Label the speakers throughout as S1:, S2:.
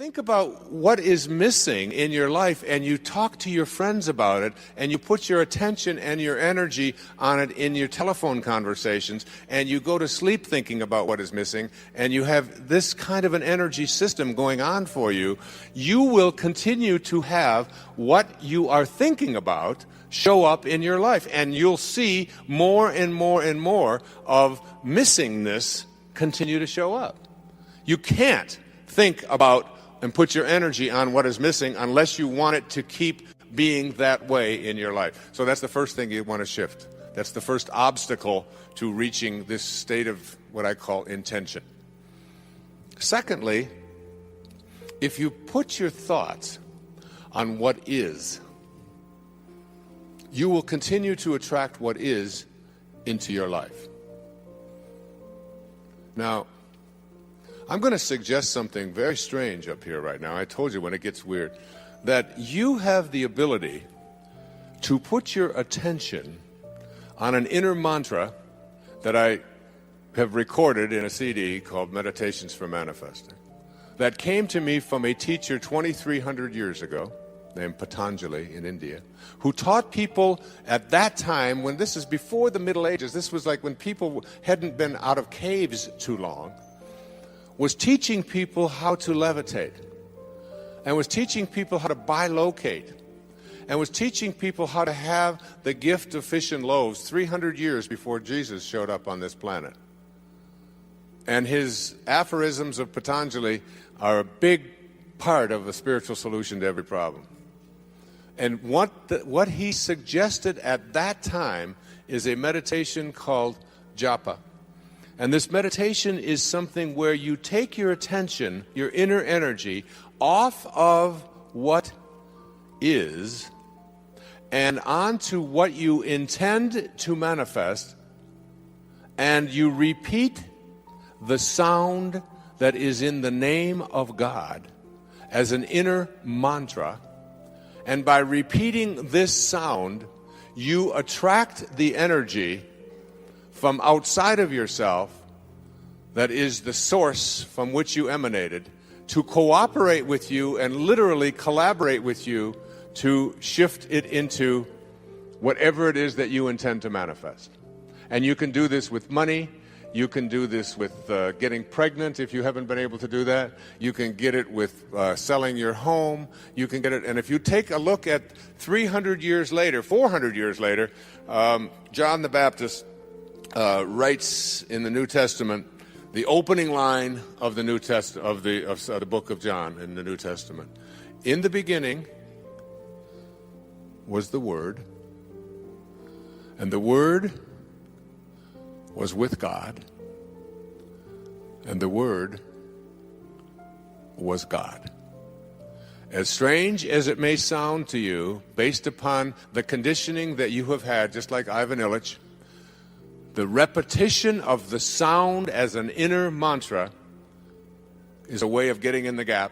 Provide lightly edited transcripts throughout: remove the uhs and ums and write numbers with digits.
S1: think about what is missing in your life and you talk to your friends about it and you put your attention and your energy on it in your telephone conversations and you go to sleep thinking about what is missing and you have this kind of an energy system going on for you, you will continue to have what you are thinking about show up in your life, and you'll see more and more and more of missingness continue to show up. You can't think about and put your energy on what is missing unless you want it to keep being that way in your life. So that's the first thing you want to shift. That's the first obstacle to reaching this state of what I call intention. Secondly, if you put your thoughts on what is, you will continue to attract what is into your life. Now, I'm going to suggest something very strange up here right now. I told you when it gets weird, that you have the ability to put your attention on an inner mantra that I have recorded in a CD called Meditations for Manifesting, that came to me from a teacher 2,300 years ago, named Patanjali in India, who taught people at that time, when this is before the Middle Ages, this was like when people hadn't been out of caves too long, was teaching people how to levitate, and was teaching people how to bilocate, and was teaching people how to have the gift of fish and loaves 300 years before Jesus showed up on this planet. And his aphorisms of Patanjali are a big part of a spiritual solution to every problem. And what he suggested at that time is a meditation called japa. And this meditation is something where you take your attention, your inner energy, off of what is and onto what you intend to manifest, and you repeat the sound that is in the name of God as an inner mantra. And by repeating this sound, you attract the energy from outside of yourself, that is the source from which you emanated, to cooperate with you and literally collaborate with you to shift it into whatever it is that you intend to manifest. And you can do this with money. You can do this with getting pregnant if you haven't been able to do that. You can get it with selling your home. You can get it, and if you take a look at 300 years later, 400 years later, John the Baptist writes in the New Testament, the opening line of the New of the book of John in the New Testament. In the beginning was the Word, and the Word was with God, and the Word was God. As strange as it may sound to you, based upon the conditioning that you have had, just like Ivan Illich, the repetition of the sound as an inner mantra is a way of getting in the gap.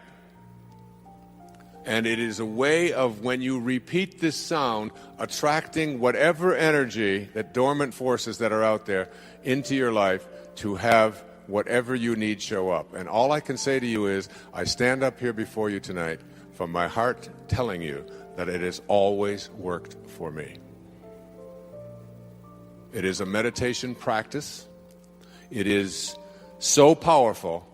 S1: And it is a way of, when you repeat this sound, attracting whatever energy, that dormant forces that are out there, into your life to have whatever you need show up. And all I can say to you is, I stand up here before you tonight from my heart telling you that it has always worked for me. It is a meditation practice. It is so powerful,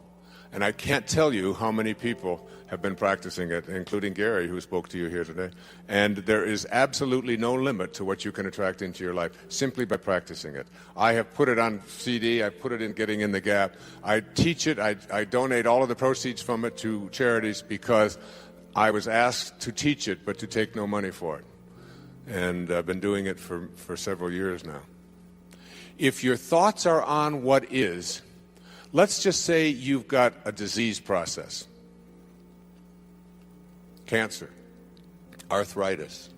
S1: and I can't tell you how many people have been practicing it, including Gary, who spoke to you here today. And there is absolutely no limit to what you can attract into your life simply by practicing it. I have put it on CD. I put it in Getting in the Gap. I teach it. I donate all of the proceeds from it to charities because I was asked to teach it, but to take no money for it. And I've been doing it for several years now. If your thoughts are on what is, let's just say you've got a disease process. Cancer, arthritis,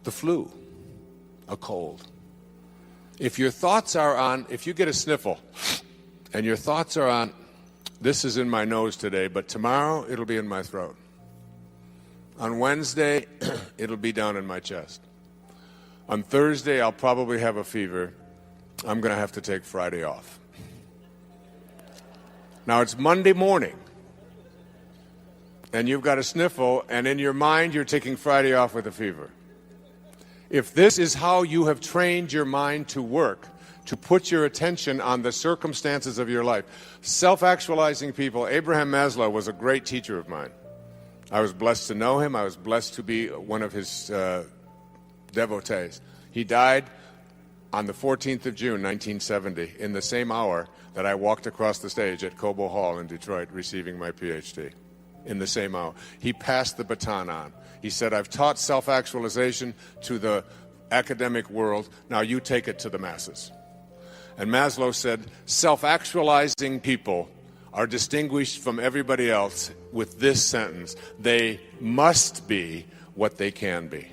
S1: the flu, a cold. If your thoughts are on, if you get a sniffle and your thoughts are on, this is in my nose today, but tomorrow it'll be in my throat. On Wednesday, it'll be down in my chest. On Thursday, I'll probably have a fever. I'm going to have to take Friday off. Now, it's Monday morning. and you've got a sniffle, and in your mind you're taking Friday off with a fever. If this is how you have trained your mind to work, to put your attention on the circumstances of your life, self-actualizing people, Abraham Maslow was a great teacher of mine. I was blessed to know him. I was blessed to be one of his devotees. He died on the 14th of June, 1970, in the same hour that I walked across the stage at Cobo Hall in Detroit receiving my PhD. In the same hour. He passed the baton on. He said, I've taught self-actualization to the academic world. Now you take it to the masses. And Maslow said, self-actualizing people are distinguished from everybody else with this sentence: they must be what they can be.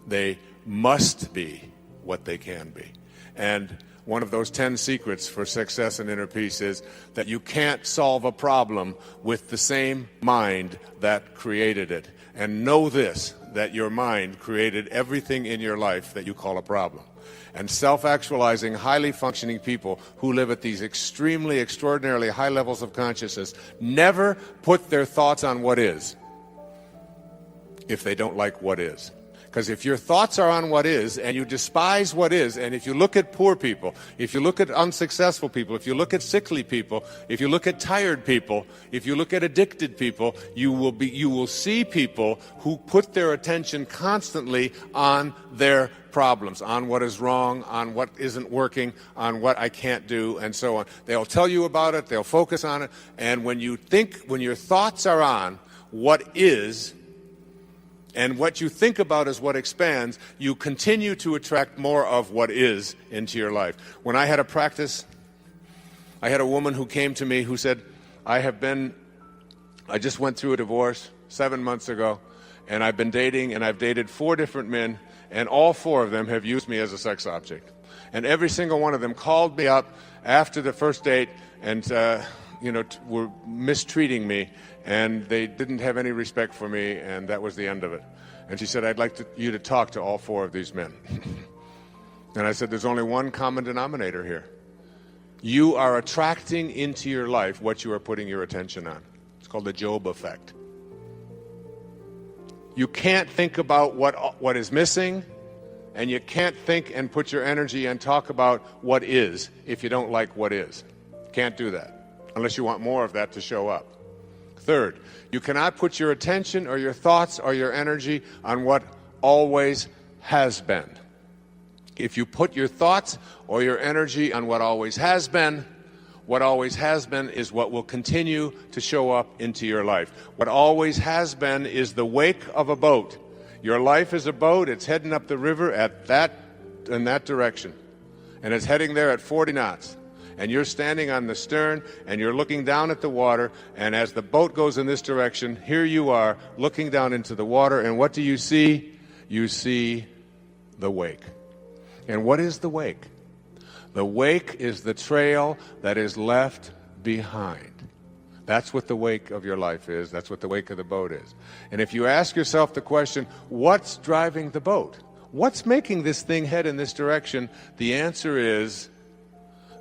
S1: They must be what they can be. And one of those 10 secrets for success and inner peace is that you can't solve a problem with the same mind that created it. And know this, that your mind created everything in your life that you call a problem. And self-actualizing, highly functioning people who live at these extremely, extraordinarily high levels of consciousness never put their thoughts on what is if they don't like what is. Because if your thoughts are on what is, and you despise what is, and if you look at poor people, if you look at unsuccessful people, if you look at sickly people, if you look at tired people, if you look at addicted people, you will see people who put their attention constantly on their problems, on what is wrong, on what isn't working, on what I can't do, and so on. They'll tell you about it, they'll focus on it, and when your thoughts are on what is, and what you think about is what expands, you continue to attract more of what is into your life. When I had a practice, I had a woman who came to me who said, I just went through a divorce 7 months ago, and I've been dating, and I've dated 4 different men, and all 4 of them have used me as a sex object. And every single one of them called me up after the first date and were mistreating me, and they didn't have any respect for me, and that was the end of it. And she said, I'd like you to talk to all 4 of these men. And I said, there's only one common denominator here. You are attracting into your life what you are putting your attention on. It's called the Job effect. You can't think about what is missing, and you can't think and put your energy and talk about what is if you don't like what is. Can't do that unless you want more of that to show up. Third, you cannot put your attention or your thoughts or your energy on what always has been. If you put your thoughts or your energy on what always has been is what will continue to show up into your life. What always has been is the wake of a boat. Your life is a boat. It's heading up the river in that direction. And it's heading there at 40 knots. And you're standing on the stern, and you're looking down at the water, and as the boat goes in this direction, here you are looking down into the water, and what do you see? You see the wake. And what is the wake? The wake is the trail that is left behind. That's what the wake of your life is. That's what the wake of the boat is. And if you ask yourself the question, what's driving the boat? What's making this thing head in this direction? The answer is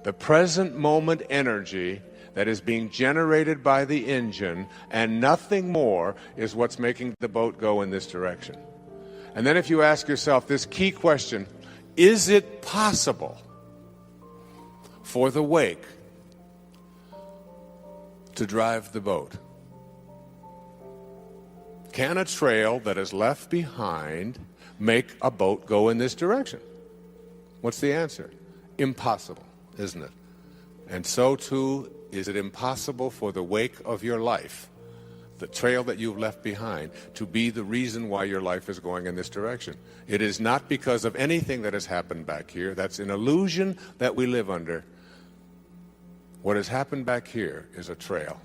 S1: the present moment energy that is being generated by the engine, and nothing more is what's making the boat go in this direction. And then if you ask yourself this key question, is it possible for the wake to drive the boat? Can a trail that is left behind make a boat go in this direction? What's the answer? Impossible, isn't it? And so too is it impossible for the wake of your life, the trail that you've left behind, to be the reason why your life is going in this direction. It is not because of anything that has happened back here. That's an illusion that we live under. What has happened back here is a trail.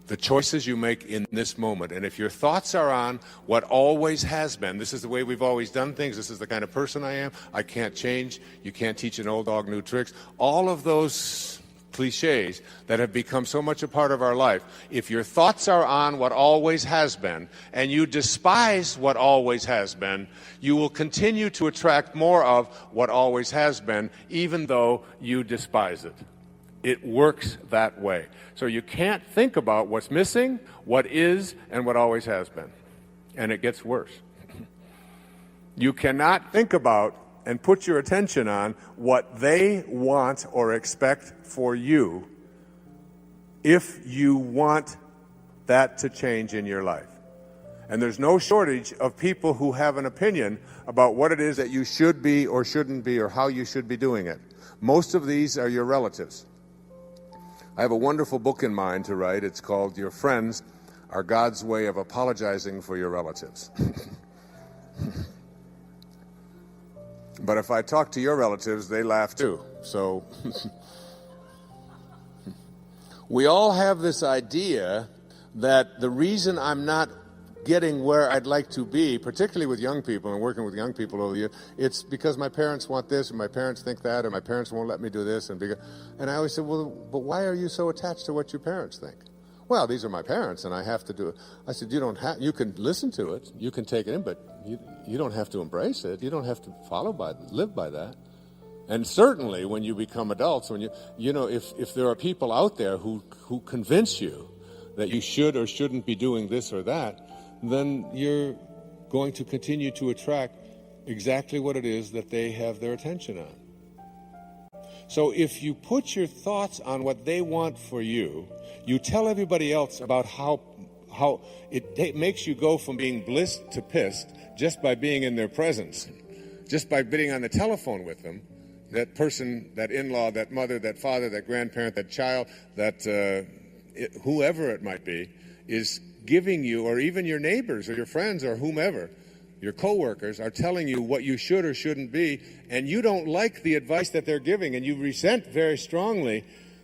S1: The choices you make in this moment. And if your thoughts are on what always has been, this is the way we've always done things, this is the kind of person I am, I can't change, you can't teach an old dog new tricks, all of those cliches that have become so much a part of our life, if your thoughts are on what always has been, and you despise what always has been, you will continue to attract more of what always has been, even though you despise it. It works that way. So you can't think about what's missing, what is, and what always has been. And it gets worse. You cannot think about and put your attention on what they want or expect for you if you want that to change in your life. And there's no shortage of people who have an opinion about what it is that you should be or shouldn't be or how you should be doing it. Most of these are your relatives. I have a wonderful book in mind to write. It's called Your Friends Are God's Way of Apologizing for Your Relatives. But if I talk to your relatives, they laugh too. So we all have this idea that the reason I'm not getting where I'd like to be, particularly with young people and working with young people over the years, it's because my parents want this, or my parents think that, or my parents won't let me do this. And I always said, well, but why are you so attached to what your parents think? Well, these are my parents, and I have to do it. I said, you can listen to it, you can take it in, but you don't have to embrace it. You don't have to live by that. And certainly when you become adults, when if there are people out there who convince you that you should or shouldn't be doing this or that, then you're going to continue to attract exactly what it is that they have their attention on. So if you put your thoughts on what they want for you, you tell everybody else about how it makes you go from being blissed to pissed just by being in their presence, just by being on the telephone with them. That person, that in-law, that mother, that father, that grandparent, that child, that whoever it might be, is giving you, or even your neighbors or your friends or whomever, your coworkers, are telling you what you should or shouldn't be, and you don't like the advice that they're giving, and you resent very strongly.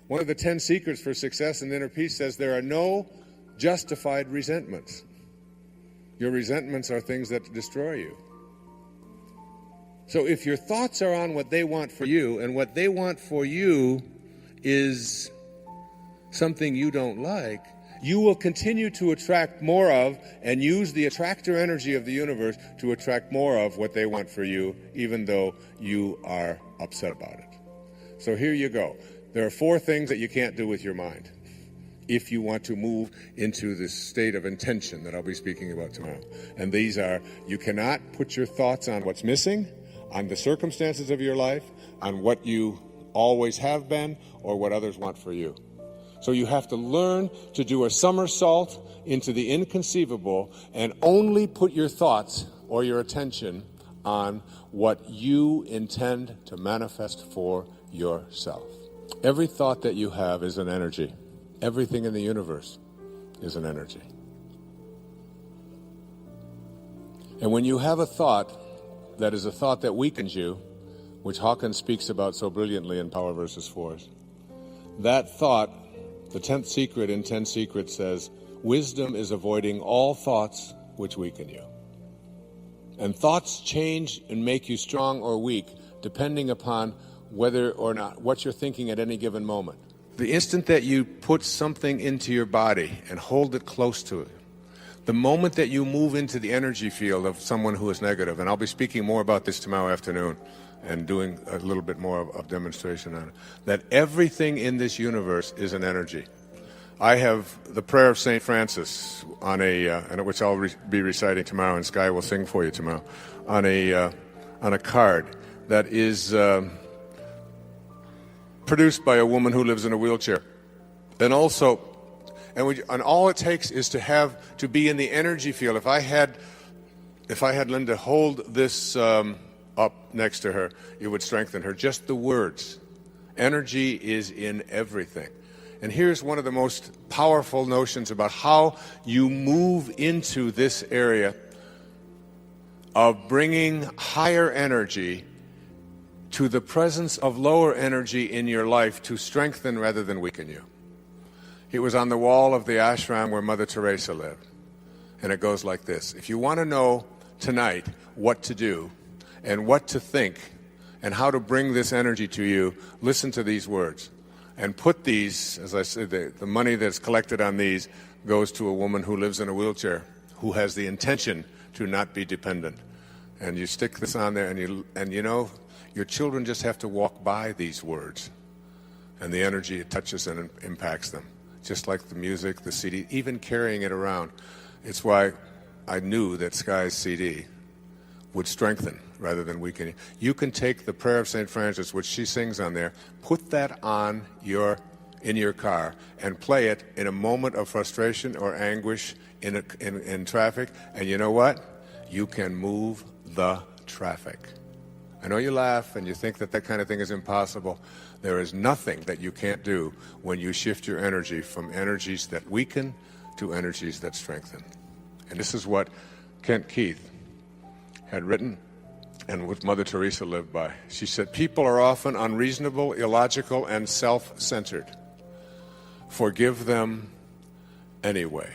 S1: One of the 10 secrets for success and inner peace says there are no justified resentments. Your resentments are things that destroy you. So if your thoughts are on what they want for you, and what they want for you is something you don't like, you will continue to attract more of and use the attractor energy of the universe to attract more of what they want for you, even though you are upset about it. So here you go. There are 4 things that you can't do with your mind if you want to move into this state of intention that I'll be speaking about tomorrow. And these are: you cannot put your thoughts on what's missing, on the circumstances of your life, on what you always have been, or what others want for you. So you have to learn to do a somersault into the inconceivable and only put your thoughts or your attention on what you intend to manifest for yourself. Every thought that you have is an energy. Everything in the universe is an energy. And when you have a thought that is a thought that weakens you, which Hawkins speaks about so brilliantly in Power versus Force, that thought, the 10th secret in 10 Secrets says, wisdom is avoiding all thoughts which weaken you. And thoughts change and make you strong or weak depending upon whether or not what you're thinking at any given moment. The instant that you put something into your body and hold it close to it, the moment that you move into the energy field of someone who is negative, and I'll be speaking more about this tomorrow afternoon and doing a little bit more of demonstration on it, that everything in this universe is an energy. I have the prayer of St. Francis on which I'll be reciting tomorrow, and Sky will sing for you tomorrow, on a card that is produced by a woman who lives in a wheelchair. And also, and all it takes is to be in the energy field. If I had Linda hold this up next to her, it would strengthen her. Just the words. Energy is in everything. And here's one of the most powerful notions about how you move into this area of bringing higher energy to the presence of lower energy in your life to strengthen rather than weaken you. It was on the wall of the ashram where Mother Teresa lived. And it goes like this: if you want to know tonight what to do and what to think and how to bring this energy to you, listen to these words. And put these, as I said, the money that's collected on these goes to a woman who lives in a wheelchair, who has the intention to not be dependent. And you stick this on there, and you know, your children just have to walk by these words. and the energy it touches and impacts them. Just like the music, the CD, even carrying it around. It's why I knew that Sky's CD would strengthen rather than weaken. You can take the Prayer of St. Francis, which she sings on there, put that on in your car and play it in a moment of frustration or anguish in traffic, and you know what? You can move the traffic. I know you laugh and you think that kind of thing is impossible. There is nothing that you can't do when you shift your energy from energies that weaken to energies that strengthen. And this is what Kent Keith had written and what Mother Teresa lived by. She said, people are often unreasonable, illogical, and self-centered. Forgive them anyway.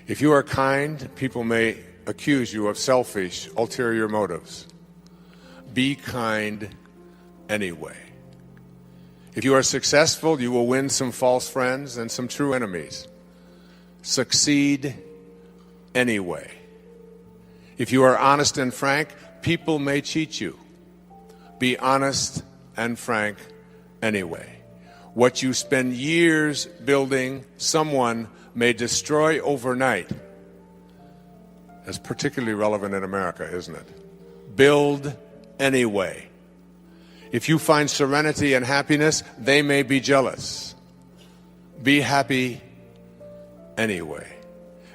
S1: If you are kind, people may accuse you of selfish, ulterior motives. Be kind anyway. If you are successful, you will win some false friends and some true enemies. Succeed anyway. If you are honest and frank, people may cheat you. Be honest and frank anyway. What you spend years building, someone may destroy overnight. That's particularly relevant in America, isn't it? Build anyway. If you find serenity and happiness, they may be jealous. Be happy anyway.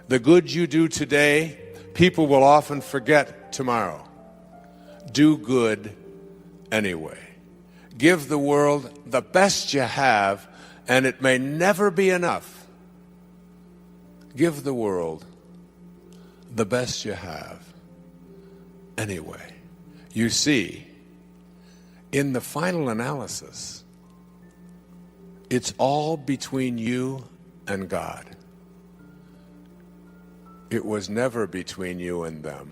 S1: The good you do today, people will often forget tomorrow. Do good anyway. Give the world the best you have, and it may never be enough. Give the world the best you have anyway. You see, in the final analysis, it's all between you and God. It was never between you and them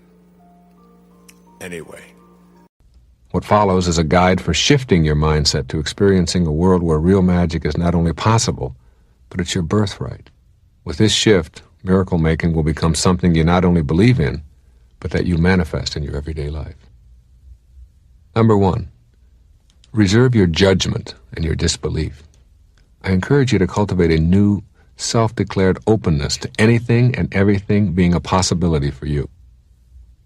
S1: anyway.
S2: What follows is a guide for shifting your mindset to experiencing a world where real magic is not only possible, but it's your birthright. With this shift, miracle making will become something you not only believe in, but that you manifest in your everyday life. Number 1, reserve your judgment and your disbelief. I encourage you to cultivate a new, self-declared openness to anything and everything being a possibility for you.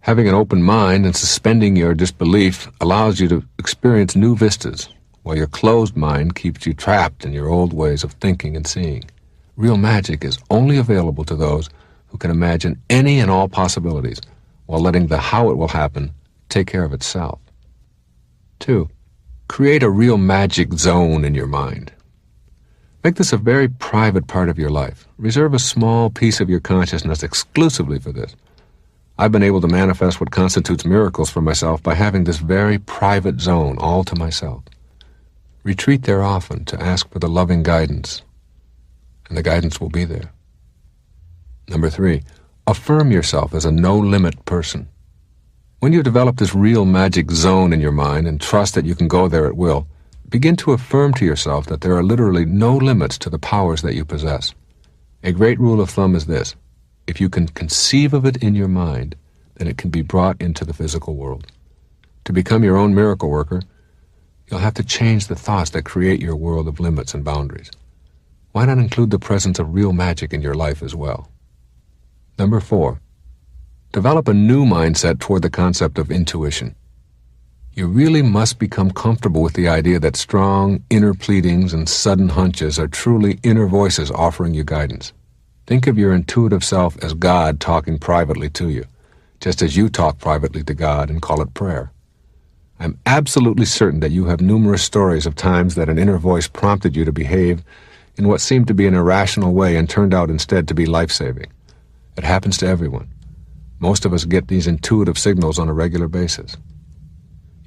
S2: Having an open mind and suspending your disbelief allows you to experience new vistas, while your closed mind keeps you trapped in your old ways of thinking and seeing. Real magic is only available to those who can imagine any and all possibilities, while letting the how it will happen take care of itself. 2, create a real magic zone in your mind. Make this a very private part of your life. Reserve a small piece of your consciousness exclusively for this. I've been able to manifest what constitutes miracles for myself by having this very private zone all to myself. Retreat there often to ask for the loving guidance, and the guidance will be there. Number 3, affirm yourself as a no-limit person. When you develop this real magic zone in your mind and trust that you can go there at will, begin to affirm to yourself that there are literally no limits to the powers that you possess. A great rule of thumb is this: if you can conceive of it in your mind, then it can be brought into the physical world. To become your own miracle worker, you'll have to change the thoughts that create your world of limits and boundaries. Why not include the presence of real magic in your life as well? Number 4, develop a new mindset toward the concept of intuition. You really must become comfortable with the idea that strong inner pleadings and sudden hunches are truly inner voices offering you guidance. Think of your intuitive self as God talking privately to you, just as you talk privately to God and call it prayer. I'm absolutely certain that you have numerous stories of times that an inner voice prompted you to behave in what seemed to be an irrational way and turned out instead to be life-saving. It happens to everyone. Most of us get these intuitive signals on a regular basis.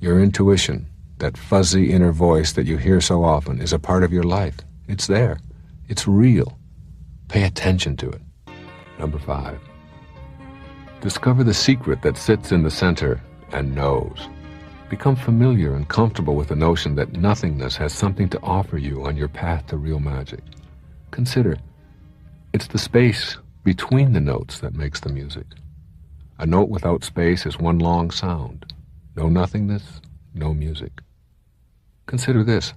S2: Your intuition, that fuzzy inner voice that you hear so often, is a part of your life. It's there. It's real. Pay attention to it. Number 5, discover the secret that sits in the center and knows. Become familiar and comfortable with the notion that nothingness has something to offer you on your path to real magic. Consider, it's the space between the notes that makes the music. A note without space is one long sound. No nothingness, no music. Consider this: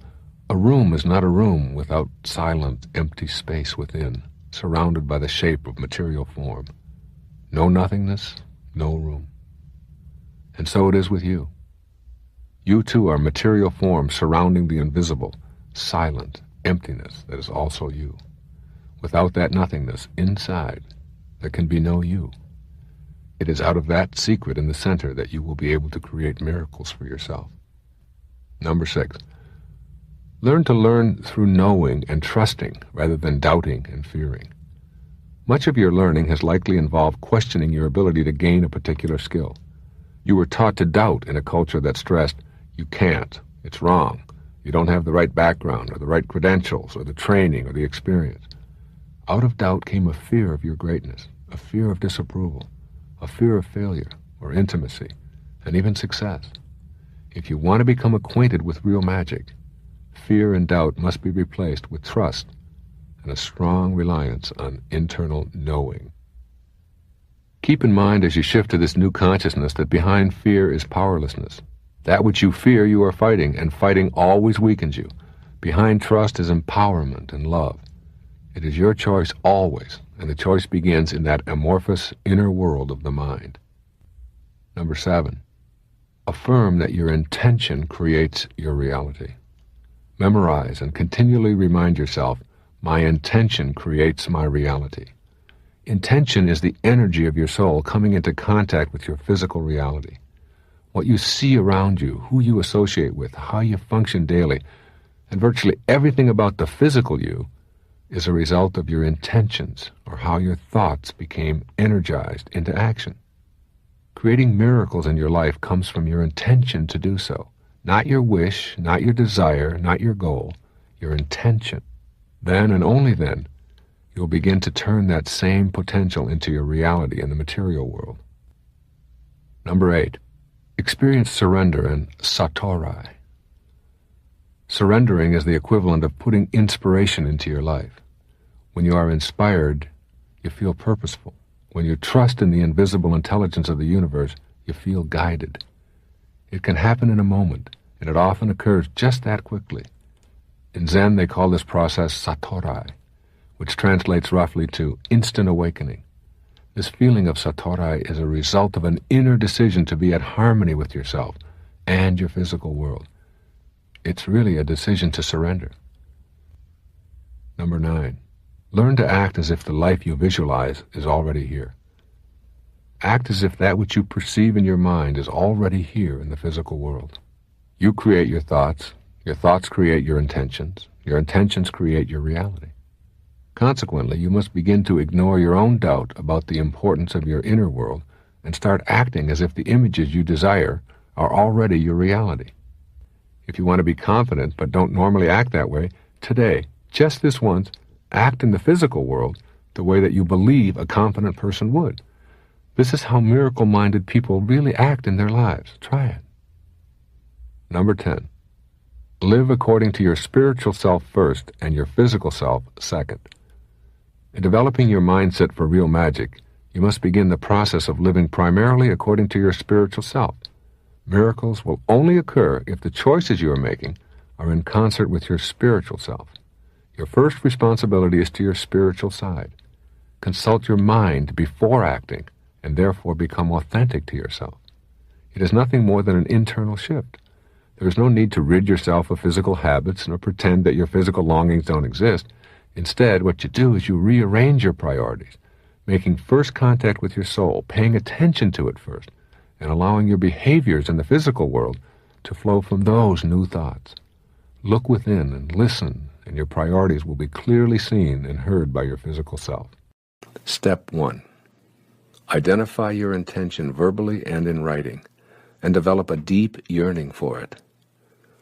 S2: A room is not a room without silent, empty space within, surrounded by the shape of material form. No nothingness, no room. And so it is with you. You too are material form surrounding the invisible, silent emptiness that is also you. Without that nothingness inside, there can be no you. It is out of that secret in the center that you will be able to create miracles for yourself. Number 6. Learn to learn through knowing and trusting rather than doubting and fearing. Much of your learning has likely involved questioning your ability to gain a particular skill. You were taught to doubt in a culture that stressed, you can't, it's wrong, you don't have the right background or the right credentials or the training or the experience. Out of doubt came a fear of your greatness, a fear of disapproval, a fear of failure or intimacy, and even success. If you want to become acquainted with real magic, fear and doubt must be replaced with trust and a strong reliance on internal knowing. Keep in mind as you shift to this new consciousness that behind fear is powerlessness. That which you fear you are fighting, and fighting always weakens you. Behind trust is empowerment and love. It is your choice always, and the choice begins in that amorphous inner world of the mind. Number 7. Affirm that your intention creates your reality. Memorize and continually remind yourself, my intention creates my reality. Intention is the energy of your soul coming into contact with your physical reality. What you see around you, who you associate with, how you function daily, and virtually everything about the physical you is a result of your intentions or how your thoughts became energized into action. Creating miracles in your life comes from your intention to do so. Not your wish, not your desire, not your goal, your intention. Then and only then, you'll begin to turn that same potential into your reality in the material world. Number 8. Experience surrender and satori. Surrendering is the equivalent of putting inspiration into your life. When you are inspired, you feel purposeful. When you trust in the invisible intelligence of the universe, you feel guided. It can happen in a moment, and it often occurs just that quickly. In Zen, they call this process satori, which translates roughly to instant awakening. This feeling of satori is a result of an inner decision to be at harmony with yourself and your physical world. It's really a decision to surrender. Number 9. Learn to act as if the life you visualize is already here. Act as if that which you perceive in your mind is already here in the physical world. You create your thoughts create your intentions create your reality. Consequently, you must begin to ignore your own doubt about the importance of your inner world and start acting as if the images you desire are already your reality. If you want to be confident but don't normally act that way, today, just this once, act in the physical world the way that you believe a confident person would. This is how miracle-minded people really act in their lives. Try it. Number 10. Live according to your spiritual self first and your physical self second. In developing your mindset for real magic, you must begin the process of living primarily according to your spiritual self. Miracles will only occur if the choices you are making are in concert with your spiritual self. Your first responsibility is to your spiritual side. Consult your mind before acting, and therefore become authentic to yourself. It is nothing more than an internal shift. There is no need to rid yourself of physical habits nor pretend that your physical longings don't exist. Instead, what you do is you rearrange your priorities, making first contact with your soul, paying attention to it first, and allowing your behaviors in the physical world to flow from those new thoughts. Look within and listen, and your priorities will be clearly seen and heard by your physical self. Step 1. Identify your intention verbally and in writing, and develop a deep yearning for it.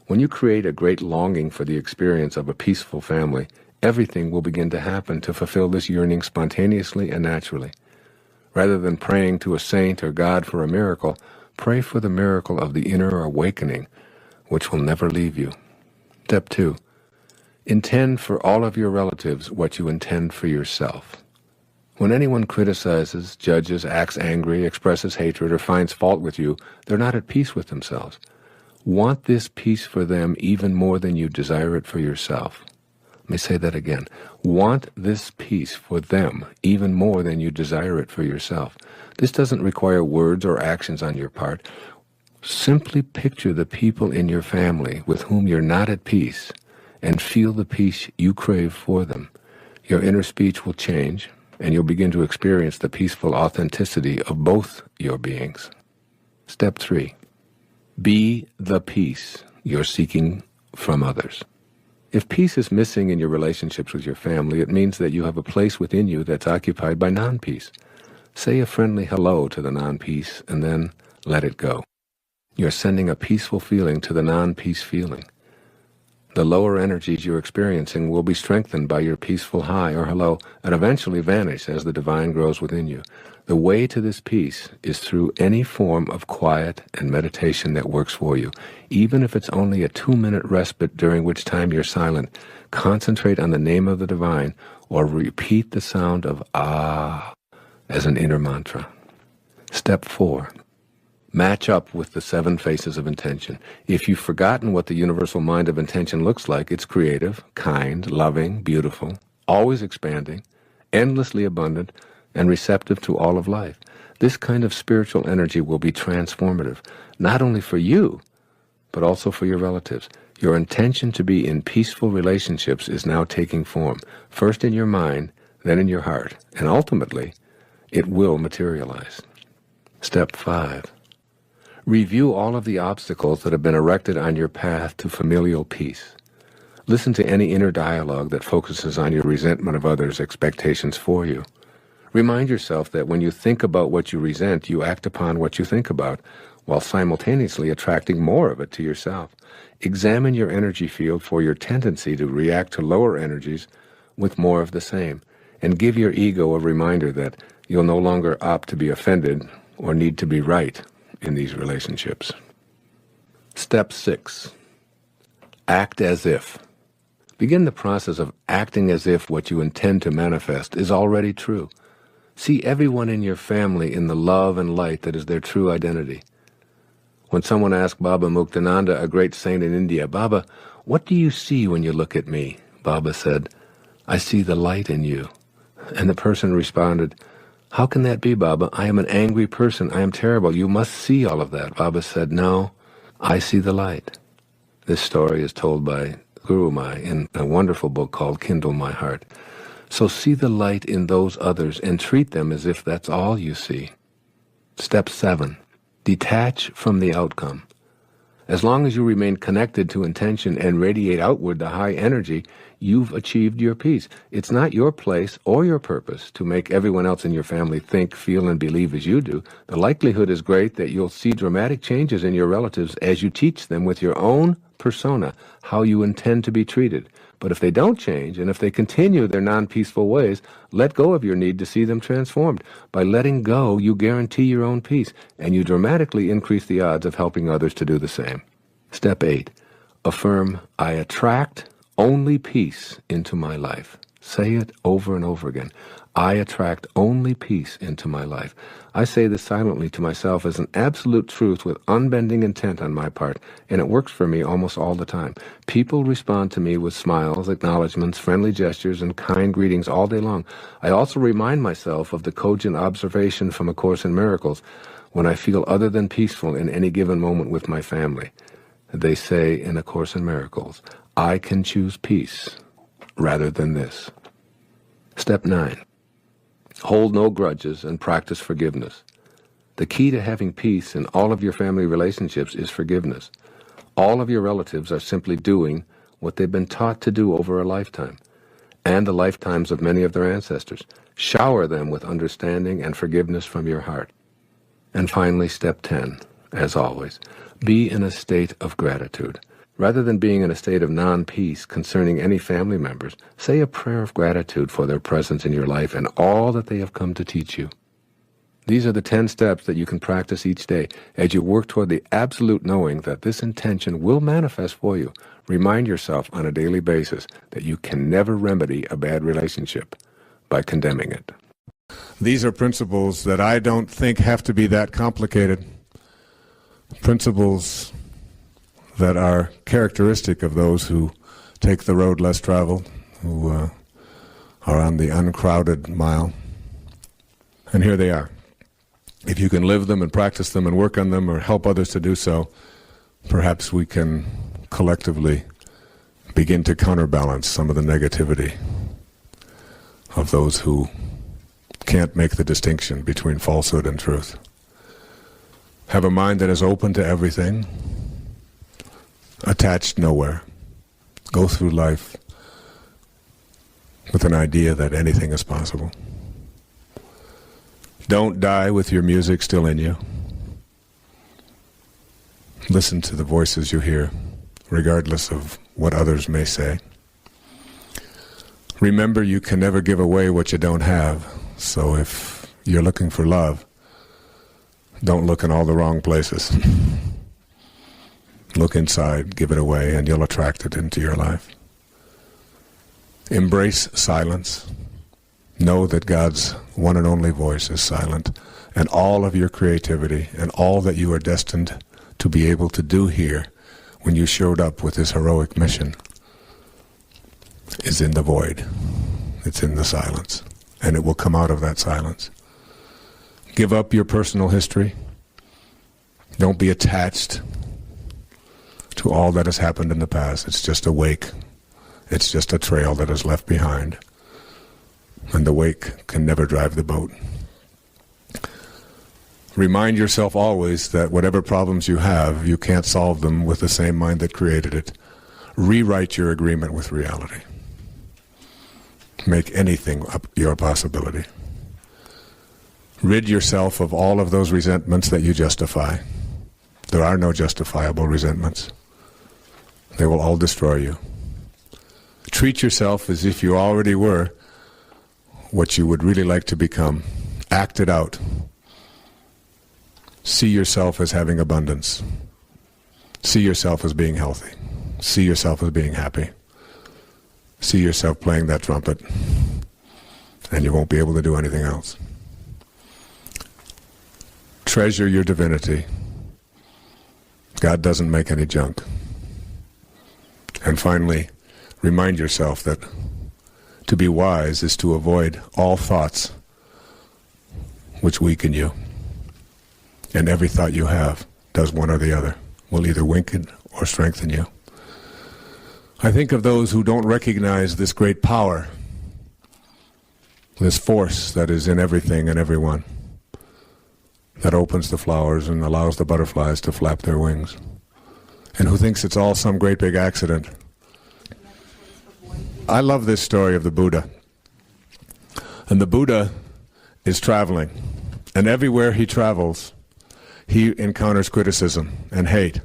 S2: When you create a great longing for the experience of a peaceful family, everything will begin to happen to fulfill this yearning spontaneously and naturally. Rather than praying to a saint or God for a miracle, pray for the miracle of the inner awakening, which will never leave you. Step 2. Intend for all of your relatives what you intend for yourself. When anyone criticizes, judges, acts angry, expresses hatred, or finds fault with you, they're not at peace with themselves. Want this peace for them even more than you desire it for yourself. Let me say that again. Want this peace for them even more than you desire it for yourself. This doesn't require words or actions on your part. Simply picture the people in your family with whom you're not at peace and feel the peace you crave for them. Your inner speech will change, and you'll begin to experience the peaceful authenticity of both your beings. Step 3. Be the peace you're seeking from others. If peace is missing in your relationships with your family, it means that you have a place within you that's occupied by non-peace. Say a friendly hello to the non-peace and then let it go. You're sending a peaceful feeling to the non-peace feeling. The lower energies you're experiencing will be strengthened by your peaceful hi or hello and eventually vanish as the divine grows within you. The way to this peace is through any form of quiet and meditation that works for you. Even if it's only a 2-minute respite during which time you're silent, concentrate on the name of the divine or repeat the sound of ah as an inner mantra. Step 4. Match up with the 7 faces of intention. If you've forgotten what the universal mind of intention looks like, it's creative, kind, loving, beautiful, always expanding, endlessly abundant, and receptive to all of life. This kind of spiritual energy will be transformative, not only for you, but also for your relatives. Your intention to be in peaceful relationships is now taking form, first in your mind, then in your heart, and ultimately, it will materialize. Step 5. Review all of the obstacles that have been erected on your path to familial peace. Listen to any inner dialogue that focuses on your resentment of others' expectations for you. Remind yourself that when you think about what you resent, you act upon what you think about, while simultaneously attracting more of it to yourself. Examine your energy field for your tendency to react to lower energies with more of the same, and give your ego a reminder that you'll no longer opt to be offended or need to be right in these relationships. Step 6. Act as if. Begin the process of acting as if what you intend to manifest is already true. See everyone in your family in the love and light that is their true identity. When someone asked Baba Muktananda, a great saint in India, "Baba, what do you see when you look at me?" Baba said, "I see the light in you." And the person responded, "How can that be, Baba? I am an angry person. I am terrible. You must see all of that." Baba said, "No, I see the light." This story is told by Guru Mai in a wonderful book called Kindle My Heart. So see the light in those others and treat them as if that's all you see. Step 7. Detach from the outcome. As long as you remain connected to intention and radiate outward the high energy, you've achieved your peace. It's not your place or your purpose to make everyone else in your family think, feel, and believe as you do. The likelihood is great that you'll see dramatic changes in your relatives as you teach them with your own persona how you intend to be treated. But if they don't change, and if they continue their non-peaceful ways, let go of your need to see them transformed. By letting go, you guarantee your own peace, and you dramatically increase the odds of helping others to do the same. Step 8. Affirm, "I attract only peace into my life." Say it over and over again. I attract only peace into my life. I say this silently to myself as an absolute truth with unbending intent on my part, and it works for me almost all the time. People respond to me with smiles, acknowledgments, friendly gestures, and kind greetings all day long. I also remind myself of the cogent observation from A Course in Miracles when I feel other than peaceful in any given moment with my family. They say in A Course in Miracles, I can choose peace rather than this. Step 9. Hold no grudges and practice forgiveness. The key to having peace in all of your family relationships is forgiveness. All of your relatives are simply doing what they've been taught to do over a lifetime, and the lifetimes of many of their ancestors. Shower them with understanding and forgiveness from your heart. And finally, step 10, as always, be in a state of gratitude. Rather than being in a state of non-peace concerning any family members, say a prayer of gratitude for their presence in your life and all that they have come to teach you. These are the 10 steps that you can practice each day as you work toward the absolute knowing that this intention will manifest for you. Remind yourself on a daily basis that you can never remedy a bad relationship by condemning it.
S1: These are principles that I don't think have to be that complicated. Principles
S2: that are characteristic of those who take the road less traveled, who are on the uncrowded mile. And here they are. If you can live them and practice them and work on them or help others to do so, perhaps we can collectively begin to counterbalance some of the negativity of those who can't make the distinction between falsehood and truth. Have a mind that is open to everything, attached nowhere. Go through life with an idea that anything is possible. Don't die with your music still in you. Listen to the voices you hear, regardless of what others may say. Remember, you can never give away what you don't have, so if you're looking for love, don't look in all the wrong places. Look inside, give it away, and you'll attract it into your life. Embrace silence. Know that God's one and only voice is silent, and all of your creativity and all that you are destined to be able to do here when you showed up with this heroic mission is in the void. It's in the silence, and it will come out of that silence. Give up your personal history. Don't be attached to all that has happened in the past. It's just a wake. It's just a trail that is left behind. And the wake can never drive the boat. Remind yourself always that whatever problems you have, you can't solve them with the same mind that created it. Rewrite your agreement with reality. Make anything your possibility. Rid yourself of all of those resentments that you justify. There are no justifiable resentments. They will all destroy you. Treat yourself as if you already were what you would really like to become. Act it out. See yourself as having abundance. See yourself as being healthy. See yourself as being happy. See yourself playing that trumpet, and you won't be able to do anything else. Treasure your divinity. God doesn't make any junk. And finally, remind yourself that to be wise is to avoid all thoughts which weaken you. And every thought you have does one or the other, will either weaken or strengthen you. I think of those who don't recognize this great power, this force that is in everything and everyone, that opens the flowers and allows the butterflies to flap their wings, and who thinks it's all some great big accident. I love this story of the Buddha. And the Buddha is traveling, and everywhere he travels, he encounters criticism and hate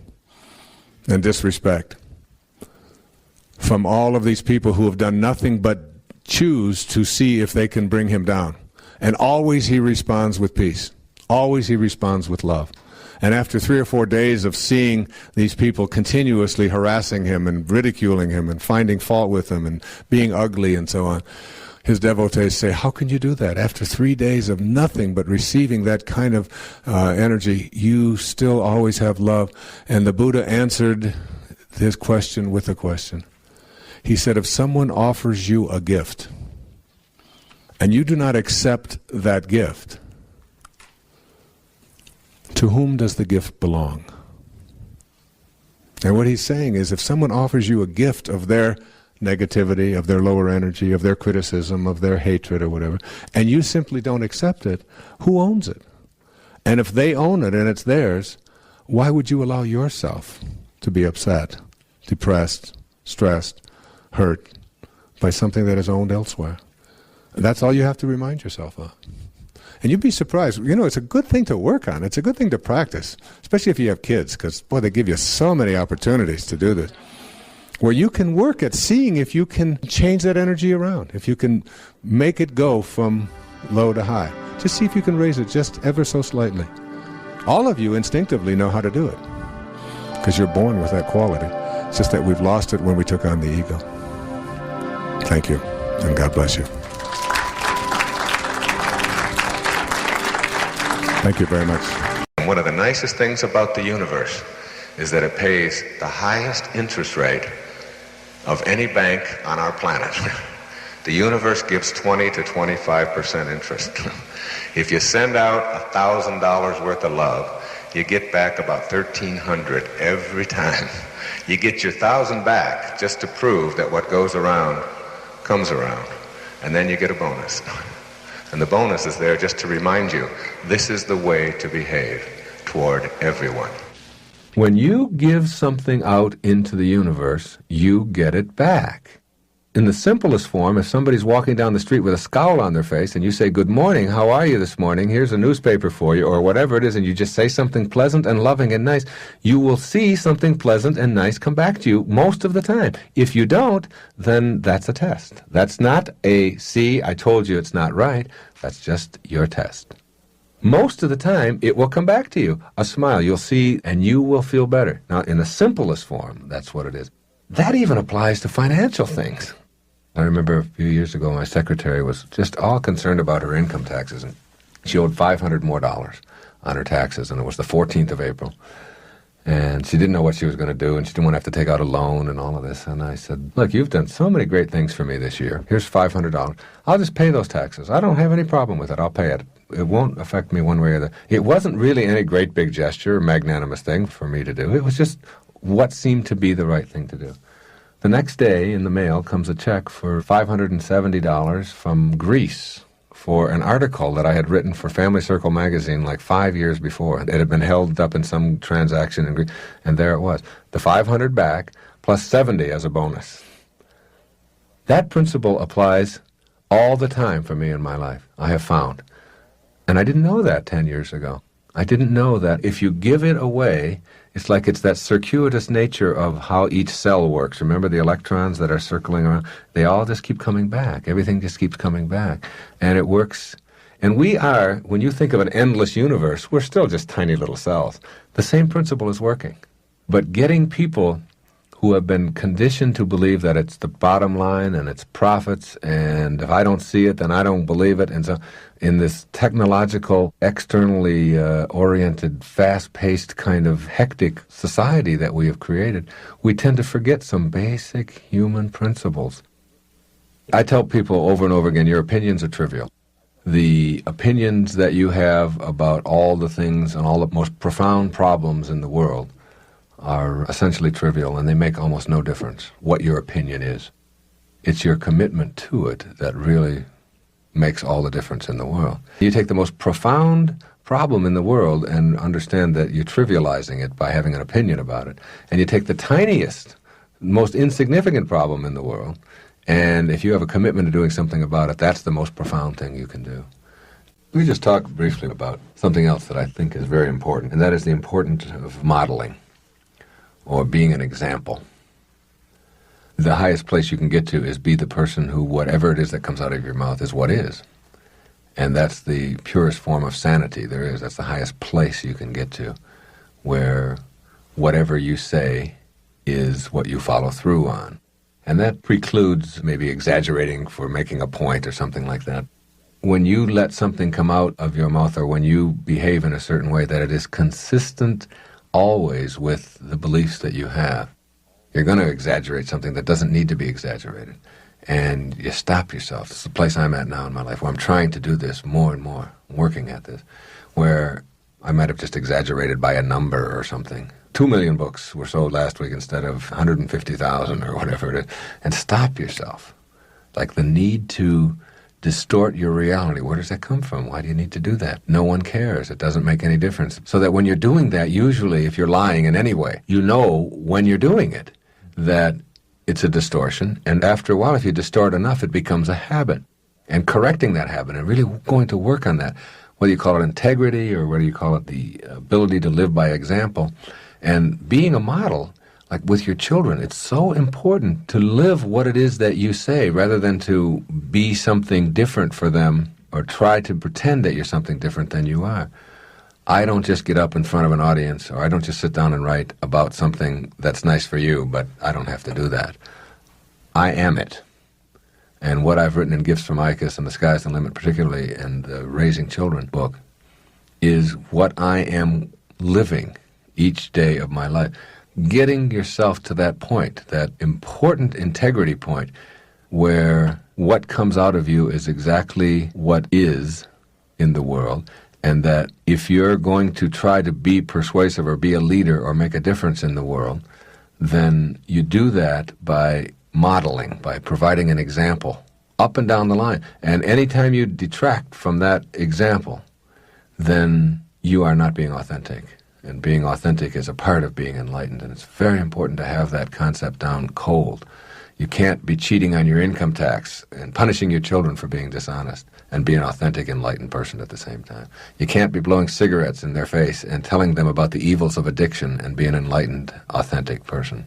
S2: and disrespect from all of these people who have done nothing but choose to see if they can bring him down. And always he responds with peace. Always he responds with love. And after 3 or 4 days of seeing these people continuously harassing him and ridiculing him and finding fault with him and being ugly and so on, his devotees say, how can you do that? After 3 days of nothing but receiving that kind of energy, you still always have love. And the Buddha answered his question with a question. He said, if someone offers you a gift and you do not accept that gift, to whom does the gift belong? And what he's saying is, if someone offers you a gift of their negativity, of their lower energy, of their criticism, of their hatred or whatever, and you simply don't accept it, who owns it? And if they own it and it's theirs, why would you allow yourself to be upset, depressed, stressed, hurt by something that is owned elsewhere? That's all you have to remind yourself of. And you'd be surprised. You know, it's a good thing to work on. It's a good thing to practice, especially if you have kids, because, boy, they give you so many opportunities to do this, where you can work at seeing if you can change that energy around, if you can make it go from low to high. Just see if you can raise it just ever so slightly. All of you instinctively know how to do it, because you're born with that quality. It's just that we've lost it when we took on the ego. Thank you, and God bless you. Thank you very much. One of the nicest things about the universe
S1: is that it pays the highest interest rate of any bank on our planet. The universe gives 20 to 25% interest. If you send out $1,000 worth of love, you get back about $1,300 every time. You get your 1,000 back just to prove that what goes around comes around. And then you get a bonus. And the bonus is there just to remind you, this is the way to behave toward everyone.
S2: When you give something out into the universe, you get it back. In the simplest form, if somebody's walking down the street with a scowl on their face and you say, "Good morning, how are you this morning? Here's a newspaper for you," or whatever it is, and you just say something pleasant and loving and nice, you will see something pleasant and nice come back to you most of the time. If you don't, then that's a test. That's not a, "See, I told you it's not right." That's just your test. Most of the time, it will come back to you. A smile, you'll see, and you will feel better. Now, in the simplest form, that's what it is. That even applies to financial things. I remember a few years ago, my secretary was just all concerned about her income taxes, and she owed $500 more on her taxes, and it was the 14th of April. And she didn't know what she was going to do, and she didn't want to have to take out a loan and all of this. And I said, "Look, you've done so many great things for me this year. Here's $500. I'll just pay those taxes. I don't have any problem with it. I'll pay it. It won't affect me one way or the other." It wasn't really any great big gesture or magnanimous thing for me to do. It was just what seemed to be the right thing to do. The next day in the mail comes a check for $570 from Greece for an article that I had written for Family Circle magazine like 5 years before. It had been held up in some transaction in Greece, and there it was. The $500 back plus $70 as a bonus. That principle applies all the time for me in my life, I have found. And I didn't know that 10 years ago. I didn't know that if you give it away, it's like it's that circuitous nature of how each cell works. Remember the electrons that are circling around? They all just keep coming back. Everything just keeps coming back. And it works. And we are, when you think of an endless universe, we're still just tiny little cells. The same principle is working. But getting people who have been conditioned to believe that it's the bottom line and it's profits, and if I don't see it, then I don't believe it. And so in this technological, externally oriented, fast-paced kind of hectic society that we have created, we tend to forget some basic human principles. I tell people over and over again, your opinions are trivial. The opinions that you have about all the things and all the most profound problems in the world are essentially trivial, and they make almost no difference what your opinion is. It's your commitment to it that really makes all the difference in the world. You take the most profound problem in the world and understand that you're trivializing it by having an opinion about it, and you take the tiniest, most insignificant problem in the world, and if you have a commitment to doing something about it, that's the most profound thing you can do. We just talked briefly about something else that I think is very important, and that is the importance of modeling, or being an example. The highest place you can get to is be the person who whatever it is that comes out of your mouth is what is. And that's the purest form of sanity there is. That's the highest place you can get to, where whatever you say is what you follow through on. And that precludes maybe exaggerating for making a point or something like that. When you let something come out of your mouth, or when you behave in a certain way, that it is consistent always with the beliefs that you have. You're going to exaggerate something that doesn't need to be exaggerated. And you stop yourself. This is the place I'm at now in my life, where I'm trying to do this more and more, working at this, where I might have just exaggerated by a number or something. 2 million books were sold last week instead of 150,000 or whatever it is. And stop yourself. Like the need to distort your reality. Where does that come from? Why do you need to do that? No one cares. It doesn't make any difference. So that when you're doing that, usually if you're lying in any way, you know when you're doing it that it's a distortion. And after a while, if you distort enough, it becomes a habit. And correcting that habit and really going to work on that, whether you call it integrity or whether you call it the ability to live by example, and being a model, like with your children, it's so important to live what it is that you say rather than to be something different for them or try to pretend that you're something different than you are. I don't just get up in front of an audience, or I don't just sit down and write about something that's nice for you, but I don't have to do that. I am it. And what I've written in Gifts from Icus and The Sky's the Limit, particularly in the Raising Children book, is what I am living each day of my life. Getting yourself to that point, that important integrity point, where what comes out of you is exactly what is in the world, and that if you're going to try to be persuasive or be a leader or make a difference in the world, then you do that by modeling, by providing an example up and down the line. And anytime you detract from that example, then you are not being authentic. And being authentic is a part of being enlightened, and it's very important to have that concept down cold. You can't be cheating on your income tax and punishing your children for being dishonest and be an authentic, enlightened person at the same time. You can't be blowing cigarettes in their face and telling them about the evils of addiction and be an enlightened, authentic person.